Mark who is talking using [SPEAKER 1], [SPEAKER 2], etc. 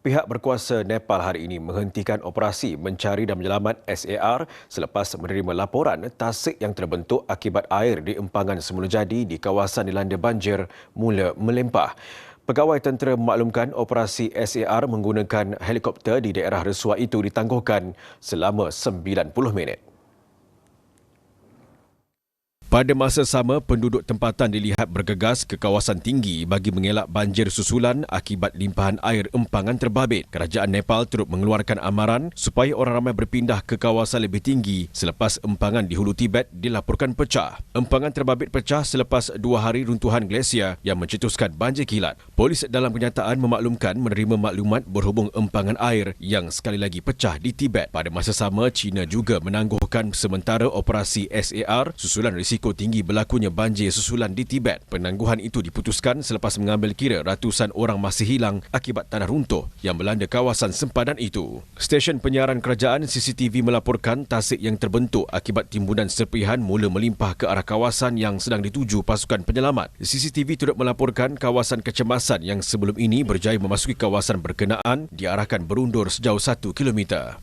[SPEAKER 1] Pihak berkuasa Nepal hari ini menghentikan operasi mencari dan menyelamat SAR selepas menerima laporan tasik yang terbentuk akibat air di empangan semula jadi di kawasan dilanda banjir mula melimpah. Pegawai tentera memaklumkan operasi SAR menggunakan helikopter di daerah resua itu ditangguhkan selama 90 minit. Pada masa sama, penduduk tempatan dilihat bergegas ke kawasan tinggi bagi mengelak banjir susulan akibat limpahan air empangan terbabit. Kerajaan Nepal turut mengeluarkan amaran supaya orang ramai berpindah ke kawasan lebih tinggi selepas empangan di hulu Tibet dilaporkan pecah. Empangan terbabit pecah selepas 2 hari runtuhan glasier yang mencetuskan banjir kilat. Polis dalam kenyataan memaklumkan menerima maklumat berhubung empangan air yang sekali lagi pecah di Tibet. Pada masa sama, China juga menangguhkan sementara operasi SAR susulan risiko tinggi berlakunya banjir susulan di Tibet. Penangguhan itu diputuskan selepas mengambil kira ratusan orang masih hilang akibat tanah runtuh yang melanda kawasan sempadan itu. Stesen penyiaran kerajaan CCTV melaporkan tasik yang terbentuk akibat timbunan serpihan mula melimpah ke arah kawasan yang sedang dituju pasukan penyelamat. CCTV turut melaporkan kawasan kecemasan yang sebelum ini berjaya memasuki kawasan berkenaan diarahkan berundur sejauh 1 kilometer.